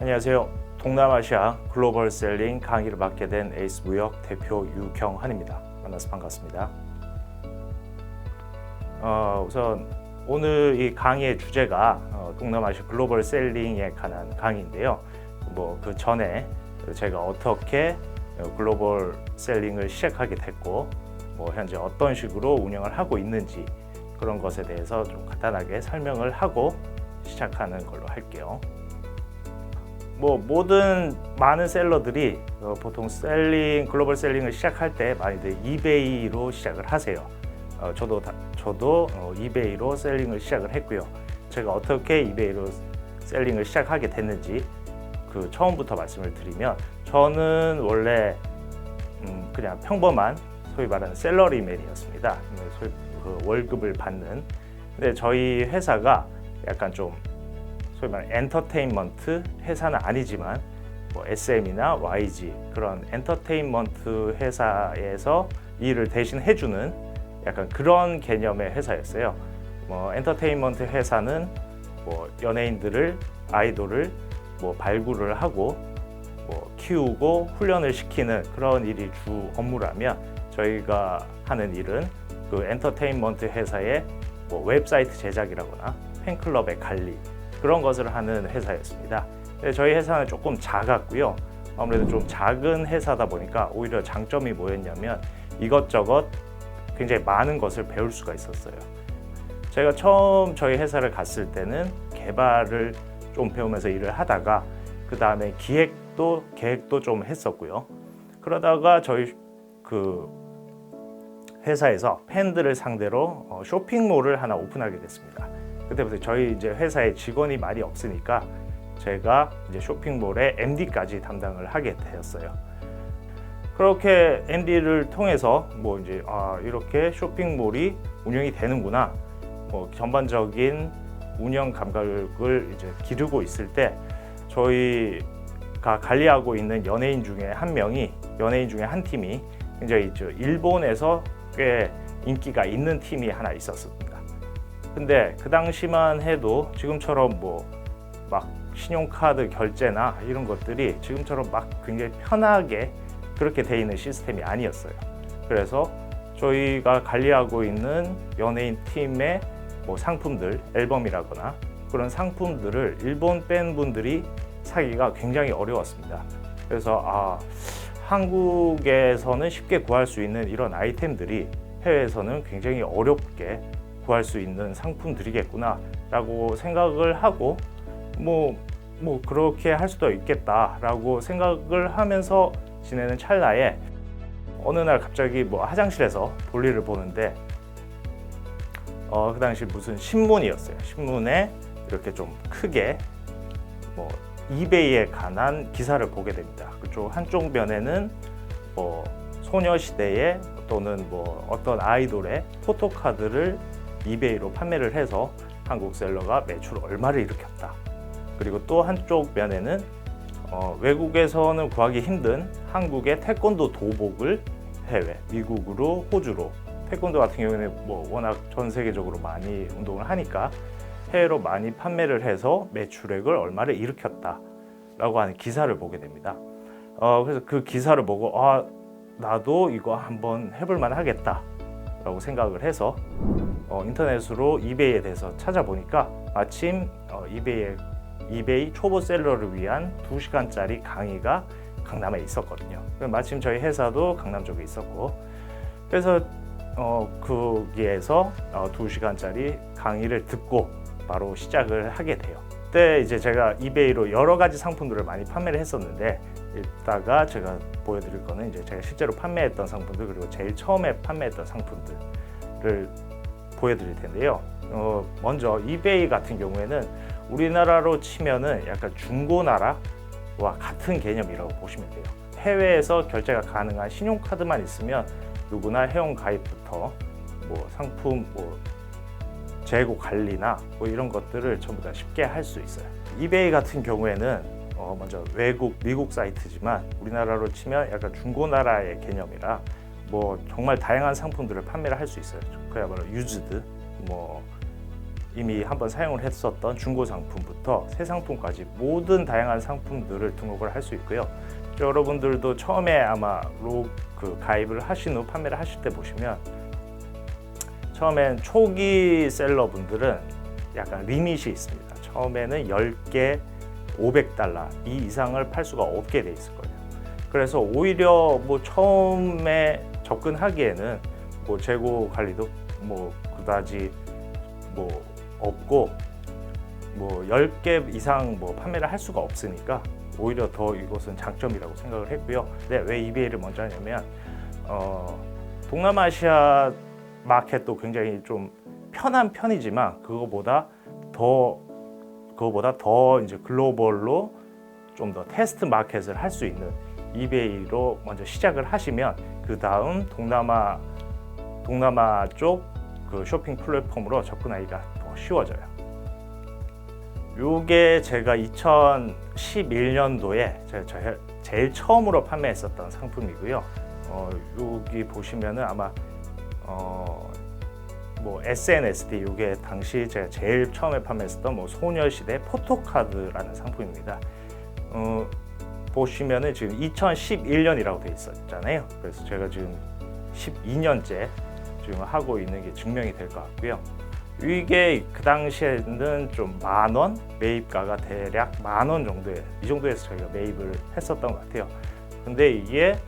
안녕하세요. 동남아시아 글로벌 셀링 강의를 맡게 된 에이스무역 대표 유경환입니다. 만나서 반갑습니다. 우선 오늘 이 강의의 주제가 동남아시아 글로벌 셀링에 관한 강의인데요. 그 전에 제가 어떻게 글로벌 셀링을 시작하게 됐고 현재 어떤 식으로 운영을 하고 있는지 그런 것에 대해서 좀 간단하게 설명을 하고 시작하는 걸로 할게요. 모든 많은 셀러들이 보통 글로벌 셀링을 시작할 때 많이들 이베이로 시작을 하세요. 저도 이베이로 셀링을 시작을 했고요. 제가 어떻게 이베이로 셀링을 시작하게 됐는지 처음부터 말씀을 드리면, 저는 원래 그냥 평범한 소위 말하는 셀러리맨이었습니다. 월급을 받는. 근데 저희 회사가 약간 좀 소위 말하는 엔터테인먼트 회사는 아니지만 SM이나 YG 그런 엔터테인먼트 회사에서 일을 대신 해주는 약간 그런 개념의 회사였어요. 엔터테인먼트 회사는 연예인들을, 아이돌을 발굴을 하고 키우고 훈련을 시키는 그런 일이 주 업무라면, 저희가 하는 일은 그 엔터테인먼트 회사의 웹사이트 제작이라거나 팬클럽의 관리, 그런 것을 하는 회사였습니다. 저희 회사는 조금 작았고요. 아무래도 좀 작은 회사다 보니까 오히려 장점이 뭐였냐면, 이것저것 굉장히 많은 것을 배울 수가 있었어요. 제가 처음 저희 회사를 갔을 때는 개발을 좀 배우면서 일을 하다가, 그 다음에 계획도 좀 했었고요. 그러다가 저희 회사에서 팬들을 상대로 쇼핑몰을 하나 오픈하게 됐습니다. 그때부터 저희 이제 회사에 직원이 많이 없으니까 제가 이제 쇼핑몰의 MD까지 담당을 하게 되었어요. 그렇게 MD를 통해서 이렇게 쇼핑몰이 운영이 되는구나, 전반적인 운영 감각을 이제 기르고 있을 때, 저희가 관리하고 있는 연예인 중에 한 팀이 굉장히 일본에서 꽤 인기가 있는 팀이 하나 있었습니다. 근데 그 당시만 해도 지금처럼 막 신용카드 결제나 이런 것들이 지금처럼 막 굉장히 편하게 그렇게 돼 있는 시스템이 아니었어요. 그래서 저희가 관리하고 있는 연예인 팀의 상품들, 앨범이라거나 그런 상품들을 일본 팬분들이 사기가 굉장히 어려웠습니다. 그래서 한국에서는 쉽게 구할 수 있는 이런 아이템들이 해외에서는 굉장히 어렵게 구할 수 있는 상품들이겠구나 라고 생각을 하고, 그렇게 할 수도 있겠다 라고 생각을 하면서 지내는 찰나에, 어느 날 갑자기 화장실에서 볼일을 보는데, 그 당시 무슨 신문이었어요. 신문에 이렇게 좀 크게 이베이에 관한 기사를 보게 됩니다. 한쪽 면에는 소녀시대의 또는 어떤 아이돌의 포토카드를 이베이로 판매를 해서 한국 셀러가 매출 얼마를 일으켰다. 그리고 또 한쪽 면에는 외국에서는 구하기 힘든 한국의 태권도 도복을 해외, 미국으로, 호주로, 태권도 같은 경우에는 워낙 전 세계적으로 많이 운동을 하니까 해외로 많이 판매를 해서 매출액을 얼마를 일으켰다라고 하는 기사를 보게 됩니다. 그래서 그 기사를 보고 나도 이거 한번 해볼 만 하겠다 라고 생각을 해서 인터넷으로 이베이에 대해서 찾아보니까 마침 이베이 초보 셀러를 위한 2시간짜리 강의가 강남에 있었거든요. 마침 저희 회사도 강남 쪽에 있었고, 그래서 거기에서 2시간짜리 강의를 듣고 바로 시작을 하게 돼요. 그때 이제 제가 이베이로 여러 가지 상품들을 많이 판매를 했었는데, 이따가 제가 보여드릴 거는 이제 제가 실제로 판매했던 상품들, 그리고 제일 처음에 판매했던 상품들을 보여드릴 텐데요. 먼저 이베이 같은 경우에는 우리나라로 치면은 약간 중고나라와 같은 개념이라고 보시면 돼요. 해외에서 결제가 가능한 신용카드만 있으면 누구나 회원 가입부터 상품 재고 관리나 이런 것들을 전부 다 쉽게 할 수 있어요. 이베이 같은 경우에는 먼저 미국 사이트지만 우리나라로 치면 약간 중고나라의 개념이라 정말 다양한 상품들을 판매를 할 수 있어요. 그야말로 유즈드, 이미 한번 사용을 했었던 중고 상품부터 새 상품까지 모든 다양한 상품들을 등록을 할 수 있고요. 여러분들도 처음에 아마 가입을 하신 후 판매를 하실 때 보시면 처음엔 초기 셀러분들은 약간 리밋이 있습니다. 처음에는 10개 500달러 이 이상을 팔 수가 없게 돼 있을 거예요. 그래서 오히려 뭐 처음에 접근하기에는 뭐 재고 관리도 뭐 그다지 뭐 없고 뭐 10개 이상 뭐 판매를 할 수가 없으니까 오히려 더 이것은 장점이라고 생각을 했고요. 네, 왜 이베이를 먼저 하냐면 동남아시아 마켓도 굉장히 좀 편한 편이지만 그거보다 더 이제 글로벌로 좀 더 테스트 마켓을 할 수 있는 이베이로 먼저 시작을 하시면 그 다음 동남아 쪽 그 쇼핑 플랫폼으로 접근하기가 더 쉬워져요. 요게 제가 2011년도에 제가 제일 처음으로 판매했었던 상품이고요. 여기 보시면은 아마 뭐 SNSD 요게 당시 제가 제일 처음에 판매했었던 뭐 소녀시대 포토카드라는 상품입니다. 보시면은 지금 2011년이라고 돼 있었잖아요. 그래서 제가 지금 12년째 지금 하고 있는 게 증명이 될 것 같고요. 이게 그 당시에는 좀 10,000원, 매입가가 대략 10,000원 정도에 이 정도에서 저희가 매입을 했었던 것 같아요. 근데 이게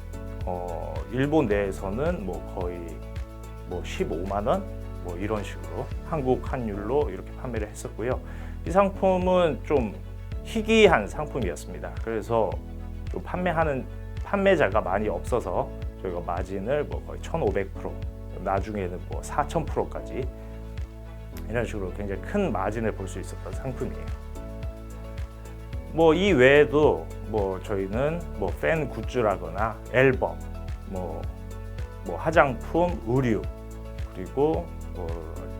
일본 내에서는 뭐 거의 뭐 15만 원 뭐 이런 식으로 한국 환율로 이렇게 판매를 했었고요. 이 상품은 좀 희귀한 상품이었습니다. 그래서 좀 판매자가 많이 없어서 저희가 마진을 뭐 거의 1,500%, 나중에는 뭐 4,000%까지 이런 식으로 굉장히 큰 마진을 볼 수 있었던 상품이에요. 뭐 이 외에도 뭐 저희는 뭐 팬 굿즈라거나 앨범, 뭐 화장품, 의류, 그리고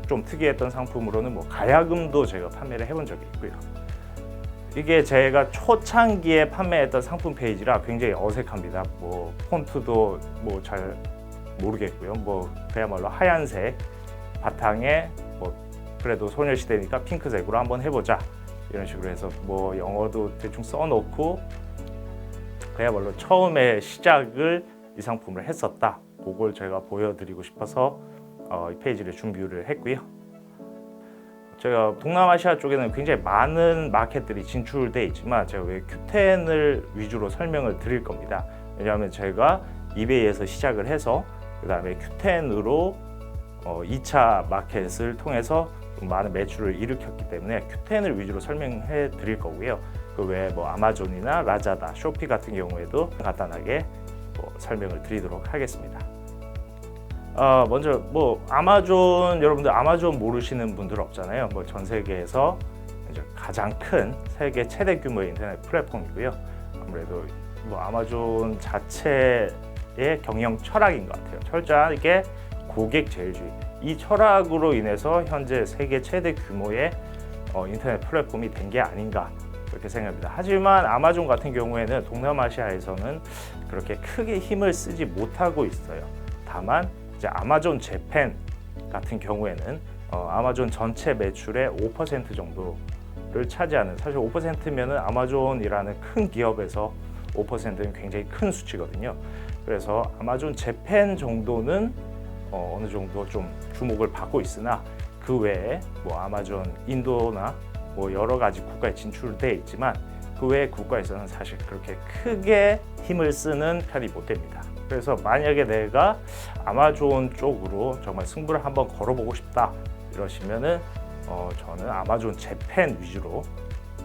좀 특이했던 상품으로는 뭐 가야금도 제가 판매를 해본 적이 있고요. 이게 제가 초창기에 판매했던 상품 페이지라 굉장히 어색합니다. 뭐 폰트도 뭐 잘 모르겠고요. 뭐 그야말로 하얀색 바탕에 뭐 그래도 소녀시대니까 핑크색으로 한번 해보자 이런 식으로 해서 뭐 영어도 대충 써놓고 그야말로 처음에 시작을 이 상품을 했었다. 그걸 제가 보여드리고 싶어서 이 페이지를 준비를 했고요. 제가 동남아시아 쪽에는 굉장히 많은 마켓들이 진출돼 있지만 제가 왜 Q10을 위주로 설명을 드릴 겁니다. 왜냐하면 제가 이베이에서 시작을 해서 그 다음에 Q10으로 2차 마켓을 통해서 좀 많은 매출을 일으켰기 때문에 Q10을 위주로 설명해 드릴 거고요. 그 외에 뭐 아마존이나 라자다, 쇼피 같은 경우에도 간단하게 설명을 드리도록 하겠습니다. 먼저 뭐 아마존, 여러분들 아마존 모르시는 분들 없잖아요. 뭐 전 세계에서 이제 가장 큰 세계 최대 규모의 인터넷 플랫폼이고요. 아무래도 뭐 아마존 자체의 경영 철학인 것 같아요. 철저하게 고객 제일주의. 이 철학으로 인해서 현재 세계 최대 규모의 인터넷 플랫폼이 된 게 아닌가 그렇게 생각합니다. 하지만 아마존 같은 경우에는 동남아시아에서는 그렇게 크게 힘을 쓰지 못하고 있어요. 다만 이제 아마존 재팬 같은 경우에는 아마존 전체 매출의 5% 정도를 차지하는, 사실 5%면은 아마존이라는 큰 기업에서 5%는 굉장히 큰 수치거든요. 그래서 아마존 재팬 정도는 어느 정도 좀 주목을 받고 있으나 그 외에 뭐 아마존 인도나 뭐 여러 가지 국가에 진출돼 있지만 그 외의 국가에서는 사실 그렇게 크게 힘을 쓰는 편이 못 됩니다. 그래서 만약에 내가 아마존 쪽으로 정말 승부를 한번 걸어보고 싶다 이러시면은 저는 아마존 재팬 위주로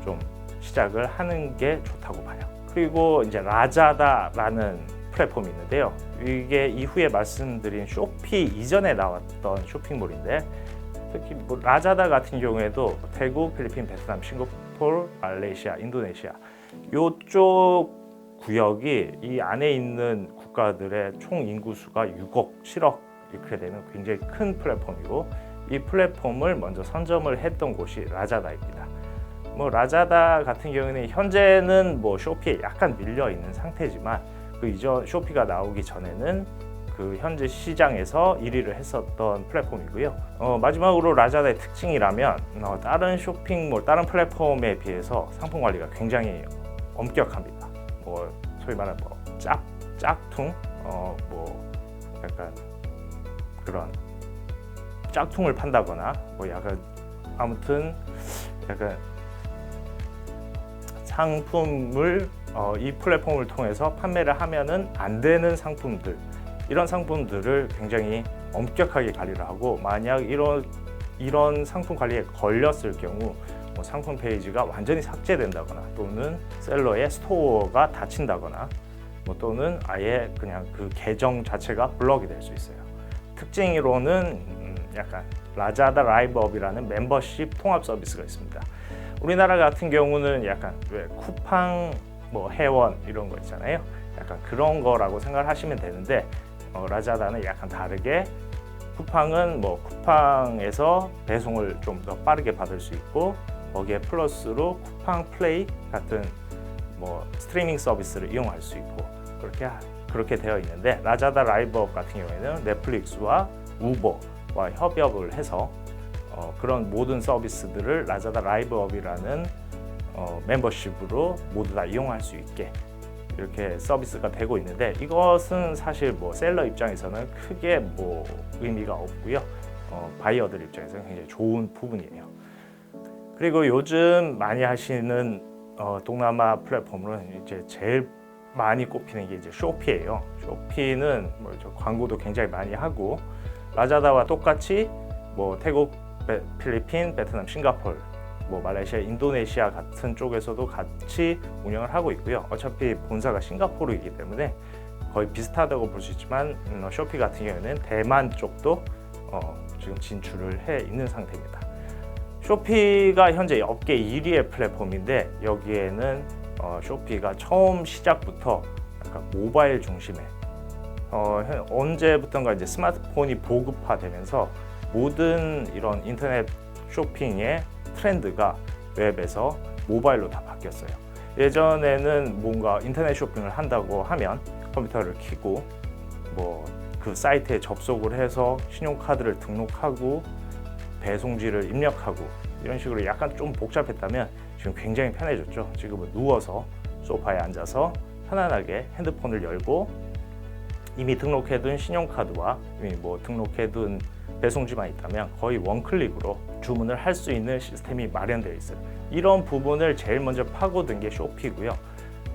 좀 시작을 하는 게 좋다고 봐요. 그리고 이제 라자다라는 플랫폼이 있는데요. 이게 이후에 말씀드린 쇼피 이전에 나왔던 쇼핑몰인데 특히 뭐 라자다 같은 경우에도 태국, 필리핀, 베트남, 싱가포르, 말레이시아, 인도네시아 이쪽 구역이 이 안에 있는 국가들의 총 인구수가 6억, 7억 이렇게 되는 굉장히 큰 플랫폼이고 이 플랫폼을 먼저 선점을 했던 곳이 라자다입니다. 뭐 라자다 같은 경우는 현재는 뭐 쇼피에 약간 밀려 있는 상태지만 그 이전 쇼피가 나오기 전에는 그 현재 시장에서 1위를 했었던 플랫폼이고요. 마지막으로 라자다의 특징이라면 다른 쇼핑몰, 다른 플랫폼에 비해서 상품 관리가 굉장히 엄격합니다. 소위 말하는 짝퉁, 약간 그런 짝퉁을 판다거나 약간 아무튼 약간 상품을 이 플랫폼을 통해서 판매를 하면은 안 되는 상품들, 이런 상품들을 굉장히 엄격하게 관리를 하고, 만약 이런 상품 관리에 걸렸을 경우 상품 페이지가 완전히 삭제된다거나 또는 셀러의 스토어가 닫힌다거나 또는 아예 그냥 그 계정 자체가 블럭이 될 수 있어요. 특징으로는 약간 라자다 라이브업이라는 멤버십 통합 서비스가 있습니다. 우리나라 같은 경우는 약간 왜 쿠팡, 회원 이런 거 있잖아요. 약간 그런 거라고 생각을 하시면 되는데, 라자다는 약간 다르게 쿠팡은 쿠팡에서 배송을 좀 더 빠르게 받을 수 있고, 거기에 플러스로 쿠팡 플레이 같은 스트리밍 서비스를 이용할 수 있고 그렇게 되어 있는데, 라자다 라이브업 같은 경우에는 넷플릭스와 우버와 협업을 해서 그런 모든 서비스들을 라자다 라이브업이라는 멤버십으로 모두 다 이용할 수 있게 이렇게 서비스가 되고 있는데, 이것은 사실 셀러 입장에서는 크게 의미가 없고요. 바이어들 입장에서는 굉장히 좋은 부분이에요. 그리고 요즘 많이 하시는 동남아 플랫폼으로는 이제 제일 많이 꼽히는 게 이제 쇼피예요. 쇼피는 광고도 굉장히 많이 하고, 라자다와 똑같이 태국, 필리핀, 베트남, 싱가포르, 말레이시아, 인도네시아 같은 쪽에서도 같이 운영을 하고 있고요. 어차피 본사가 싱가포르이기 때문에 거의 비슷하다고 볼 수 있지만, 쇼피 같은 경우에는 대만 쪽도 지금 진출을 해 있는 상태입니다. 쇼피가 현재 업계 1위의 플랫폼인데, 여기에는 쇼피가 처음 시작부터 약간 모바일 중심의 언제부턴가 이제 스마트폰이 보급화되면서 모든 이런 인터넷 쇼핑의 트렌드가 웹에서 모바일로 다 바뀌었어요. 예전에는 뭔가 인터넷 쇼핑을 한다고 하면 컴퓨터를 켜고 그 사이트에 접속을 해서 신용카드를 등록하고 배송지를 입력하고 이런 식으로 약간 좀 복잡했다면 지금 굉장히 편해졌죠. 지금은 누워서 소파에 앉아서 편안하게 핸드폰을 열고 이미 등록해둔 신용카드와 이미 등록해둔 배송지만 있다면 거의 원클릭으로 주문을 할 수 있는 시스템이 마련되어 있어요. 이런 부분을 제일 먼저 파고든 게 쇼피고요.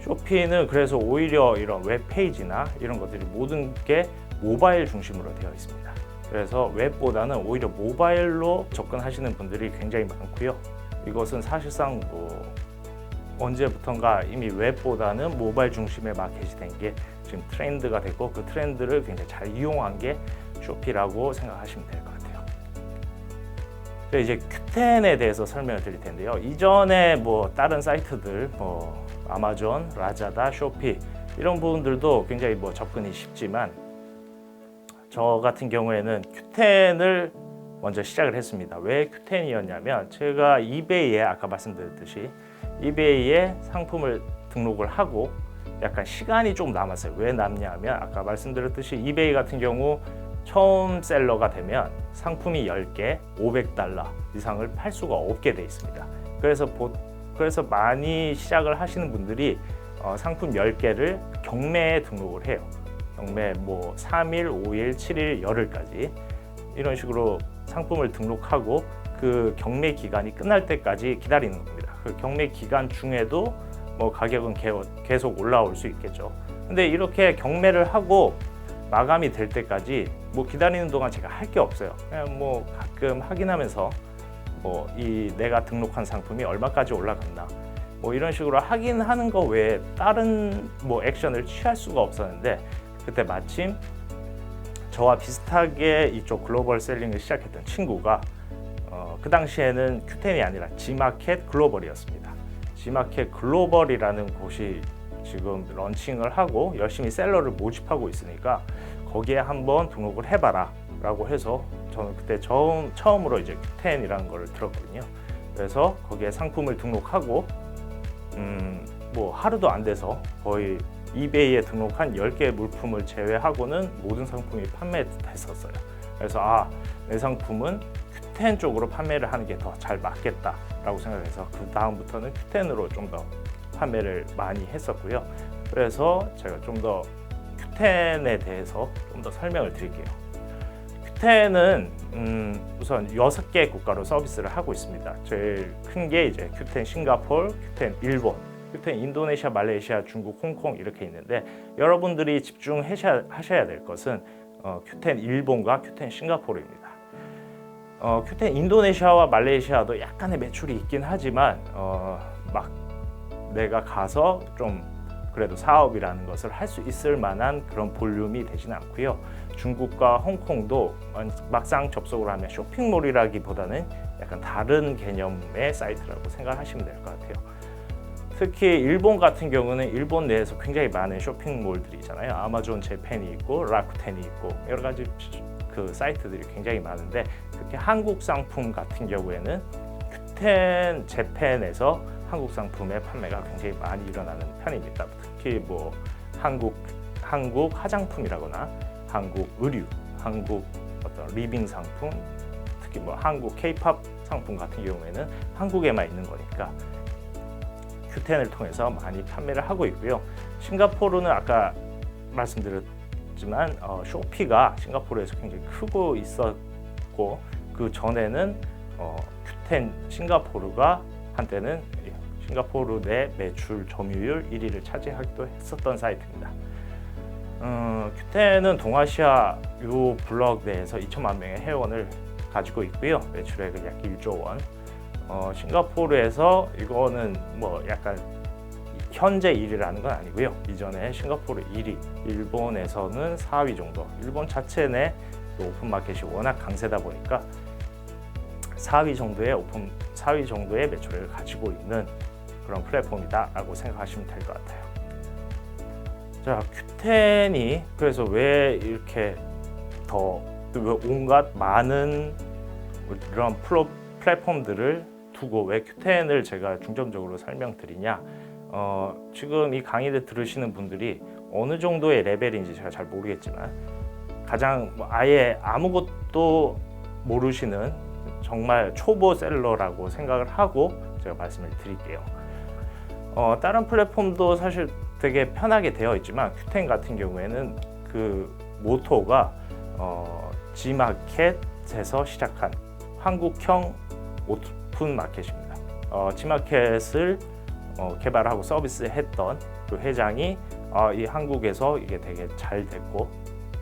쇼피는 그래서 오히려 이런 웹페이지나 이런 것들이 모든 게 모바일 중심으로 되어 있습니다. 그래서 웹보다는 오히려 모바일로 접근하시는 분들이 굉장히 많고요. 이것은 사실상 언제부턴가 이미 웹보다는 모바일 중심의 마켓이 된 게 지금 트렌드가 됐고, 그 트렌드를 굉장히 잘 이용한 게 쇼피라고 생각하시면 될 것 같아요. 이제 Q10에 대해서 설명을 드릴 텐데요. 이전에 다른 사이트들, 아마존, 라자다, 쇼피 이런 부분들도 굉장히 접근이 쉽지만, 저 같은 경우에는 Q10을 먼저 시작을 했습니다. 왜 Q10이었냐면, 제가 이베이에 아까 말씀드렸듯이 이베이에 상품을 등록을 하고 약간 시간이 좀 남았어요. 왜 남냐면, 아까 말씀드렸듯이 이베이 같은 경우 처음 셀러가 되면 상품이 10개, $500 이상을 팔 수가 없게 돼 있습니다. 그래서 많이 시작을 하시는 분들이 상품 10개를 경매에 등록을 해요. 경매 3일, 5일, 7일, 열흘까지 이런 식으로 상품을 등록하고 그 경매 기간이 끝날 때까지 기다리는 겁니다. 그 경매 기간 중에도 가격은 계속 올라올 수 있겠죠. 근데 이렇게 경매를 하고 마감이 될 때까지 기다리는 동안 제가 할 게 없어요. 그냥 가끔 확인하면서 내가 등록한 상품이 얼마까지 올라갔나 이런 식으로 확인하는 거 외에 다른 액션을 취할 수가 없었는데, 그때 마침 저와 비슷하게 이쪽 글로벌 셀링을 시작했던 친구가 그 당시에는 Q10이 아니라 G마켓 글로벌이었습니다. G마켓 글로벌이라는 곳이 지금 런칭을 하고 열심히 셀러를 모집하고 있으니까 거기에 한번 등록을 해봐라 라고 해서 저는 그때 처음으로 이제 Q10이라는 걸 들었거든요. 그래서 거기에 상품을 등록하고 하루도 안 돼서 거의 이베이에 등록한 10개의 물품을 제외하고는 모든 상품이 판매됐었어요. 그래서 내 상품은 Q10 쪽으로 판매를 하는 게 더 잘 맞겠다라고 생각해서 그 다음부터는 Q10으로 좀 더 판매를 많이 했었고요. 그래서 제가 좀 더 Q10에 대해서 좀 더 설명을 드릴게요. Q10은 우선 6개 국가로 서비스를 하고 있습니다. 제일 큰 게 이제 Q10 싱가포르, Q10 일본, Q10 인도네시아, 말레이시아, 중국, 홍콩 이렇게 있는데 여러분들이 집중하셔야 될 것은 Q10 일본과 Q10 싱가포르입니다. Q10 인도네시아와 말레이시아도 약간의 매출이 있긴 하지만 막 내가 가서 좀 그래도 사업이라는 것을 할 수 있을 만한 그런 볼륨이 되지는 않고요. 중국과 홍콩도 막상 접속을 하면 쇼핑몰이라기보다는 약간 다른 개념의 사이트라고 생각하시면 될 것 같아요. 특히 일본 같은 경우는 일본 내에서 굉장히 많은 쇼핑몰들이잖아요. 아마존 재팬이 있고 라쿠텐이 있고 여러 가지 그 사이트들이 굉장히 많은데 특히 한국 상품 같은 경우에는 Q10 재팬에서 한국 상품의 판매가 굉장히 많이 일어나는 편입니다. 특히 뭐 한국 화장품이라거나 한국 의류, 한국 어떤 리빙 상품, 특히 뭐 한국 K-팝 상품 같은 경우에는 한국에만 있는 거니까 Q10을 통해서 많이 판매를 하고 있고요. 싱가포르는 아까 말씀드렸지만 쇼피가 싱가포르에서 굉장히 크고 있었고 그 전에는 Q10 싱가포르가 한때는 싱가포르 내 매출 점유율 1위를 차지하기도 했었던 사이트입니다. Q10은 동아시아 요 블록 내에서 2천만 명의 회원을 가지고 있고요. 매출액은 약 1조 원. 싱가포르에서 이거는 뭐 약간 현재 1위라는 건 아니고요. 이전에 싱가포르 1위, 일본에서는 4위 정도. 일본 자체 내 오픈마켓이 워낙 강세다 보니까 4위 정도의 매출액을 가지고 있는 그런 플랫폼이다라고 생각하시면 될 것 같아요. 자, Q10이 그래서 왜 이렇게 더 온갖 많은 이런 플랫폼들을 두고 왜 Q10을 제가 중점적으로 설명드리냐? 지금 이 강의를 들으시는 분들이 어느 정도의 레벨인지 제가 잘 모르겠지만 가장 아예 아무것도 모르시는 정말 초보 셀러라고 생각을 하고 제가 말씀을 드릴게요. 다른 플랫폼도 사실 되게 편하게 되어 있지만 Q10 같은 경우에는 그 모토가 G마켓에서 시작한 한국형 오픈 마켓입니다. G마켓을 개발하고 서비스했던 그 회장이 이 한국에서 이게 되게 잘 됐고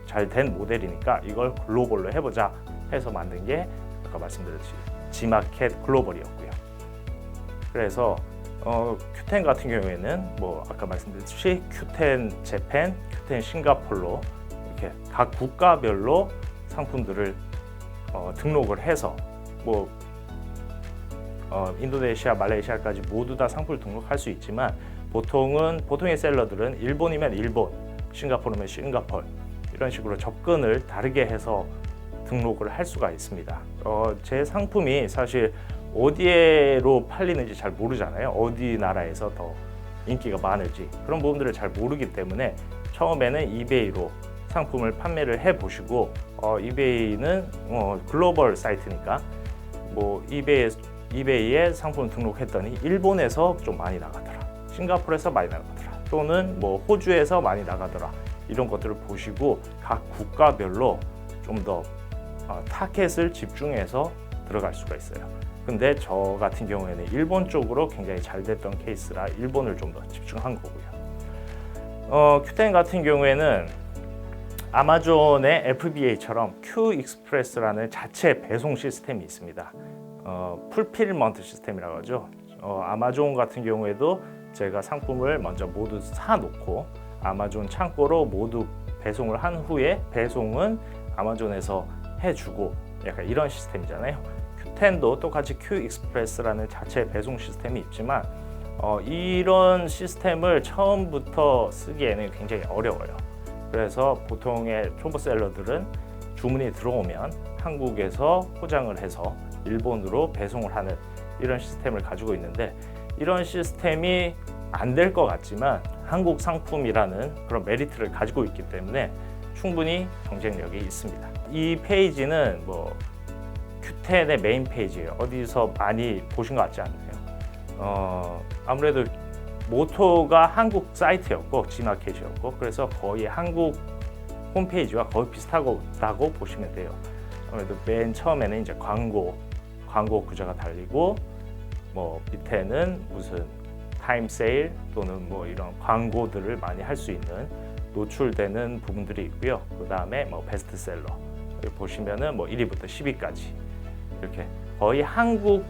잘 된 모델이니까 이걸 글로벌로 해보자 해서 만든 게 아까 말씀드렸듯이 G마켓 글로벌이었고요. 그래서 Q10 같은 경우에는 뭐 아까 말씀드렸듯이 Q10 재팬, Q10 싱가포르로 이렇게 각 국가별로 상품들을 등록을 해서 뭐 인도네시아, 말레이시아까지 모두 다 상품을 등록할 수 있지만 보통의 셀러들은 일본이면 일본, 싱가포르면 싱가포르 이런 식으로 접근을 다르게 해서 등록을 할 수가 있습니다. 제 상품이 사실 어디로 팔리는지 잘 모르잖아요. 어디 나라에서 더 인기가 많을지 그런 부분들을 잘 모르기 때문에 처음에는 이베이로 상품을 판매를 해보시고 이베이는 글로벌 사이트니까 뭐 이베이에 상품 등록했더니 일본에서 좀 많이 나가더라, 싱가포르에서 많이 나가더라, 또는 뭐 호주에서 많이 나가더라 이런 것들을 보시고 각 국가별로 좀 더 타겟을 집중해서 들어갈 수가 있어요. 근데 저 같은 경우에는 일본 쪽으로 굉장히 잘 됐던 케이스라 일본을 좀 더 집중한 거고요. Q10 같은 경우에는 아마존의 FBA처럼 Q익스프레스라는 자체 배송 시스템이 있습니다. 풀필먼트 시스템이라고 하죠. 아마존 같은 경우에도 제가 상품을 먼저 모두 사놓고 아마존 창고로 모두 배송을 한 후에 배송은 아마존에서 해주고 약간 이런 시스템이잖아요. Q10도 똑같이 Q익스프레스라는 자체 배송 시스템이 있지만 이런 시스템을 처음부터 쓰기에는 굉장히 어려워요. 그래서 보통의 초보 셀러들은 주문이 들어오면 한국에서 포장을 해서 일본으로 배송을 하는 이런 시스템을 가지고 있는데 이런 시스템이 안 될 것 같지만 한국 상품이라는 그런 메리트를 가지고 있기 때문에 충분히 경쟁력이 있습니다. 이 페이지는 뭐 Q10의 메인 페이지예요. 어디서 많이 보신 것 같지 않나요? 아무래도 모토가 한국 사이트였고 G마켓이었고 그래서 거의 한국 홈페이지와 거의 비슷하다고 보시면 돼요. 아무래도 맨 처음에는 이제 광고 구조가 달리고 뭐 밑에는 무슨 타임 세일 또는 뭐 이런 광고들을 많이 할 수 있는 노출되는 부분들이 있고요. 그 다음에 뭐 베스트셀러 여기 보시면은 뭐 1위부터 10위까지 이렇게 거의 한국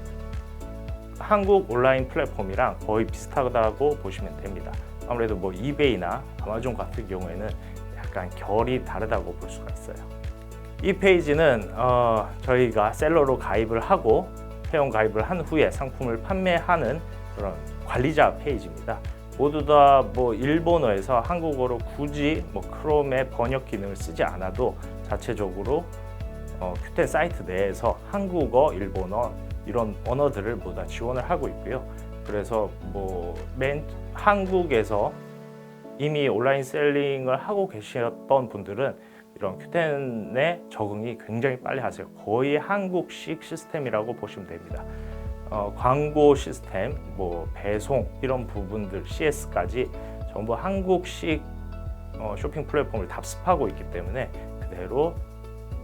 온라인 플랫폼이랑 거의 비슷하다고 보시면 됩니다. 아무래도 뭐 이베이나 아마존 같은 경우에는 약간 결이 다르다고 볼 수가 있어요. 이 페이지는 저희가 셀러로 가입을 하고 회원 가입을 한 후에 상품을 판매하는 그런 관리자 페이지입니다. 모두 다 뭐 일본어에서 한국어로 굳이 뭐 크롬의 번역 기능을 쓰지 않아도 자체적으로 Q10 사이트 내에서 한국어, 일본어 이런 언어들을 모두 다 지원을 하고 있고요. 그래서 뭐 맨 한국에서 이미 온라인 셀링을 하고 계셨던 분들은 이런 Q10에 적응이 굉장히 빨리 하세요. 거의 한국식 시스템이라고 보시면 됩니다. 광고 시스템, 뭐 배송 이런 부분들 CS까지 전부 한국식 쇼핑 플랫폼을 답습하고 있기 때문에 그대로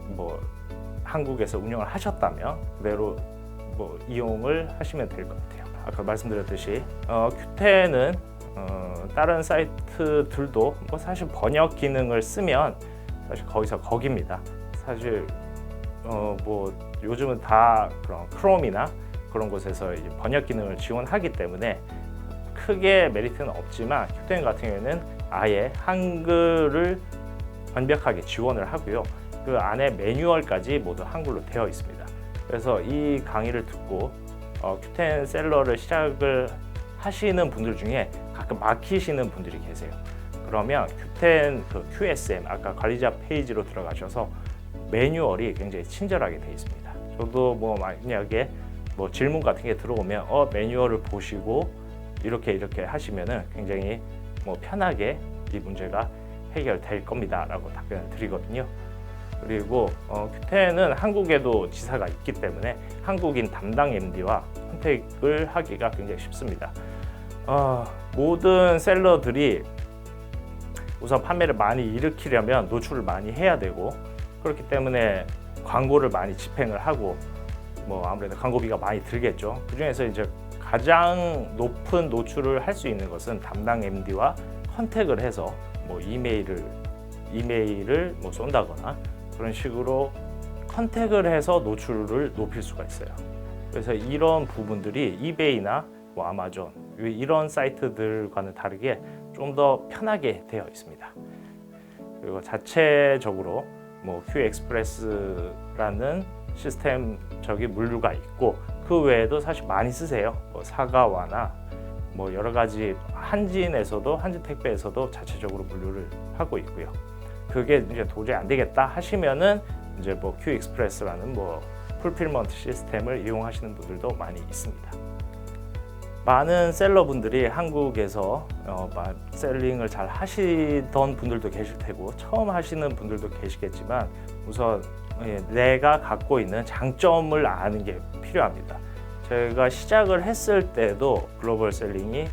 뭐 한국에서 운영을 하셨다면 그대로 뭐 이용을 하시면 될 것 같아요. 아까 말씀드렸듯이 Q10은 다른 사이트들도 뭐 사실 번역 기능을 쓰면 사실 거기서 거기입니다. 사실 뭐 요즘은 다 그런 크롬이나 그런 곳에서 이제 번역 기능을 지원하기 때문에 크게 메리트는 없지만 Q10 같은 경우에는 아예 한글을 완벽하게 지원을 하고요. 그 안에 매뉴얼까지 모두 한글로 되어 있습니다. 그래서 이 강의를 듣고 Q10 셀러를 시작을 하시는 분들 중에 가끔 막히시는 분들이 계세요. 그러면 Q10 그 QSM 아까 관리자 페이지로 들어가셔서 매뉴얼이 굉장히 친절하게 되어 있습니다. 저도 뭐 만약에 뭐 질문 같은 게 들어오면 매뉴얼을 보시고 이렇게 하시면은 굉장히 뭐 편하게 이 문제가 해결될 겁니다라고 답변을 드리거든요. 그리고 Q10은 한국에도 지사가 있기 때문에 한국인 담당 MD와 컨택을 하기가 굉장히 쉽습니다. 모든 셀러들이 우선 판매를 많이 일으키려면 노출을 많이 해야 되고 그렇기 때문에 광고를 많이 집행을 하고 뭐 아무래도 광고비가 많이 들겠죠. 그중에서 이제 가장 높은 노출을 할 수 있는 것은 담당 MD와 컨택을 해서 뭐 이메일을 뭐 쏜다거나 그런 식으로 컨택을 해서 노출을 높일 수가 있어요. 그래서 이런 부분들이 이베이나 뭐 아마존 이런 사이트들과는 다르게 좀 더 편하게 되어 있습니다. 그리고 자체적으로 뭐 Q엑스프레스라는 시스템적인 물류가 있고 그 외에도 사실 많이 쓰세요. 뭐 사가와나 뭐 여러 가지 한진 택배에서도 자체적으로 물류를 하고 있고요. 그게 이제 도저히 안 되겠다 하시면은 이제 뭐 Q엑스프레스라는 뭐 풀필먼트 시스템을 이용하시는 분들도 많이 있습니다. 많은 셀러분들이 한국에서 셀링을 잘 하시던 분들도 계실 테고 처음 하시는 분들도 계시겠지만 우선 내가 갖고 있는 장점을 아는 게 필요합니다. 제가 시작을 했을 때도 글로벌 셀링이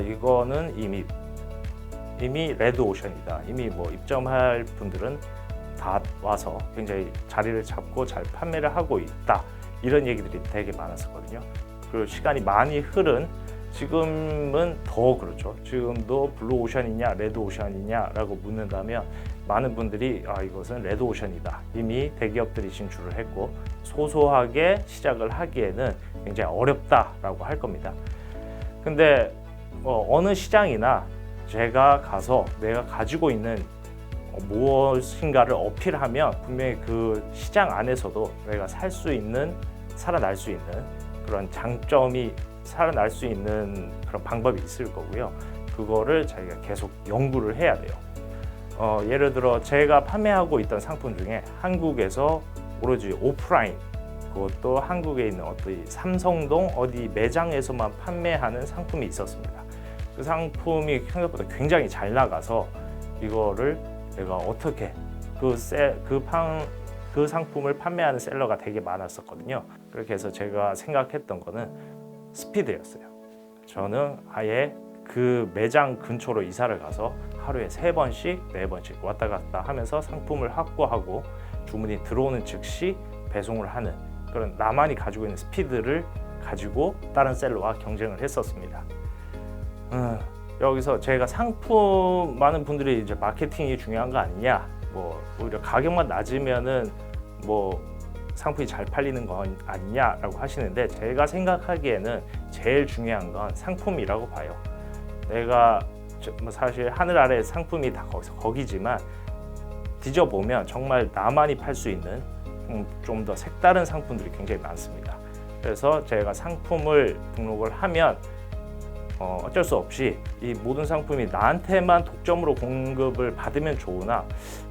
이거는 이미 레드오션이다. 이미 뭐 입점할 분들은 다 와서 굉장히 자리를 잡고 잘 판매를 하고 있다. 이런 얘기들이 되게 많았었거든요. 그리고 시간이 많이 흐른 지금은 더 그렇죠. 지금도 블루오션이냐 레드오션이냐라고 묻는다면 많은 분들이 이것은 레드오션이다. 이미 대기업들이 진출을 했고 소소하게 시작을 하기에는 굉장히 어렵다라고 할 겁니다. 근데 어느 시장이나 제가 가서 내가 가지고 있는 무엇인가를 어필하면 분명히 그 시장 안에서도 내가 살아날 수 있는 그런 장점이 살아날 수 있는 그런 방법이 있을 거고요. 그거를 자기가 계속 연구를 해야 돼요. 예를 들어 제가 판매하고 있던 상품 중에 한국에서 오로지 오프라인 그것도 한국에 있는 어떤 삼성동 어디 매장에서만 판매하는 상품이 있었습니다. 그 상품이 생각보다 굉장히 잘 나가서 이거를 내가 어떻게 그 상품을 판매하는 셀러가 되게 많았었거든요. 그렇게 해서 제가 생각했던 거는 스피드였어요. 저는 아예 그 매장 근처로 이사를 가서 하루에 3번씩, 4번씩 왔다 갔다 하면서 상품을 확보하고 주문이 들어오는 즉시 배송을 하는 그런 나만이 가지고 있는 스피드를 가지고 다른 셀러와 경쟁을 했었습니다. 여기서 제가 상품 많은 분들이 이제 마케팅이 중요한 거 아니냐, 뭐 오히려 가격만 낮으면은 뭐 상품이 잘 팔리는 건 아니냐라고 하시는데 제가 생각하기에는 제일 중요한 건 상품이라고 봐요. 내가 사실 하늘 아래 상품이 다 거기지만 뒤져보면 정말 나만이 팔 수 있는 좀 더 색다른 상품들이 굉장히 많습니다. 그래서 제가 상품을 등록을 하면 어쩔 수 없이 이 모든 상품이 나한테만 독점으로 공급을 받으면 좋으나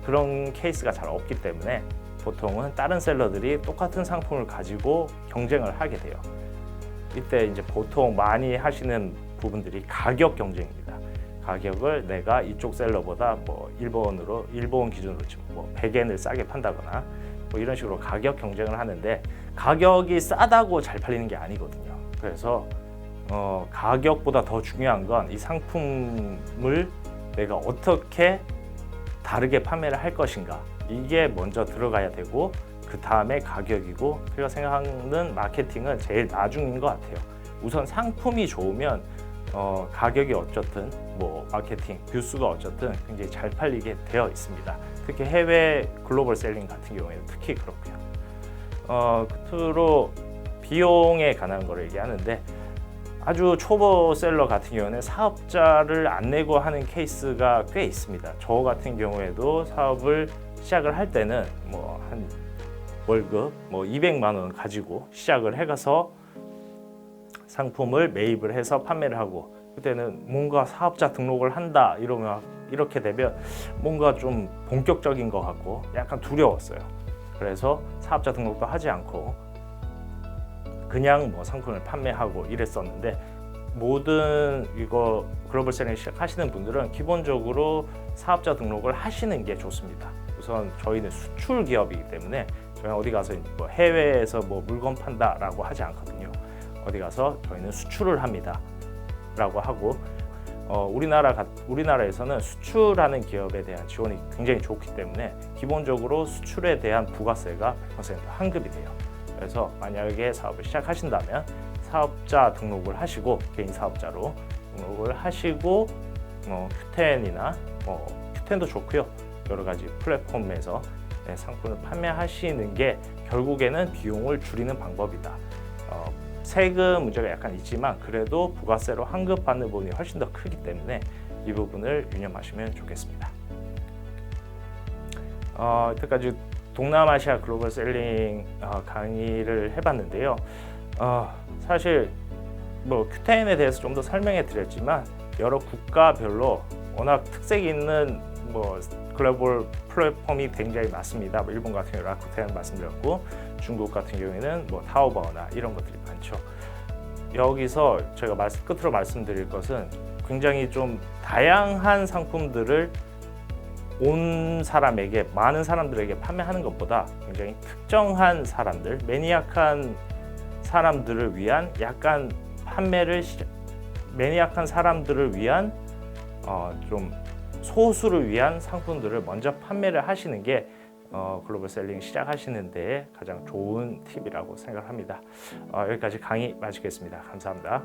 그런 케이스가 잘 없기 때문에 보통은 다른 셀러들이 똑같은 상품을 가지고 경쟁을 하게 돼요. 이때 이제 보통 많이 하시는 부분들이 가격 경쟁입니다. 가격을 내가 이쪽 셀러보다 뭐 일본 기준으로 치면 뭐 100엔을 싸게 판다거나 뭐 이런 식으로 가격 경쟁을 하는데 가격이 싸다고 잘 팔리는 게 아니거든요. 그래서 가격보다 더 중요한 건 이 상품을 내가 어떻게 다르게 판매를 할 것인가, 이게 먼저 들어가야 되고 그 다음에 가격이고, 제가 생각하는 마케팅은 제일 나중인 것 같아요. 우선 상품이 좋으면 가격이 어쨌든 뭐 마케팅 뷰수가 어쨌든 굉장히 잘 팔리게 되어 있습니다. 특히 해외 글로벌 셀링 같은 경우에는 특히 그렇고요. 끝으로 비용에 관한 거를 얘기하는데, 아주 초보 셀러 같은 경우는 사업자를 안 내고 하는 케이스가 꽤 있습니다. 저 같은 경우에도 사업을 시작을 할 때는 뭐 한 월급 뭐 200만 원 가지고 시작을 해가서 상품을 매입을 해서 판매를 하고, 그때는 뭔가 사업자 등록을 한다 이러면 이렇게 되면 뭔가 좀 본격적인 것 같고 약간 두려웠어요. 그래서 사업자 등록도 하지 않고 그냥 뭐 상품을 판매하고 이랬었는데, 모든 이거 글로벌 셀링 시작하시는 분들은 기본적으로 사업자 등록을 하시는 게 좋습니다. 우선 저희는 수출 기업이기 때문에 저희는 어디 가서 뭐 해외에서 뭐 물건 판다라고 하지 않거든요. 어디 가서 저희는 수출을 합니다 라고 하고, 우리나라에서는 수출하는 기업에 대한 지원이 굉장히 좋기 때문에 기본적으로 수출에 대한 부가세가 100% 환급이 돼요. 그래서 만약에 사업을 시작하신다면 사업자 등록을 하시고, 개인 사업자로 등록을 하시고 Q10이나 Q10도 좋고요, 여러 가지 플랫폼에서 상품을 판매하시는 게 결국에는 비용을 줄이는 방법이다. 세금 문제가 약간 있지만 그래도 부가세로 환급받는 부분이 훨씬 더 크기 때문에 이 부분을 유념하시면 좋겠습니다. 이때까지 동남아시아 글로벌 셀링 강의를 해봤는데요. 사실 뭐 Q10에 대해서 좀 더 설명해 드렸지만 여러 국가별로 워낙 특색이 있는 뭐 글로벌 플랫폼이 굉장히 많습니다. 뭐 일본 같은 경우 라쿠텐 말씀드렸고, 중국 같은 경우에는 뭐 타오바오나 이런 것들이 많죠. 여기서 제가 끝으로 말씀드릴 것은 굉장히 좀 다양한 상품들을 많은 사람들에게 판매하는 것보다 굉장히 특정한 사람들, 매니악한 사람들을 위한 매니악한 사람들을 위한 좀 소수를 위한 상품들을 먼저 판매를 하시는 게 글로벌 셀링 시작하시는 데 가장 좋은 팁이라고 생각합니다. 여기까지 강의 마치겠습니다. 감사합니다.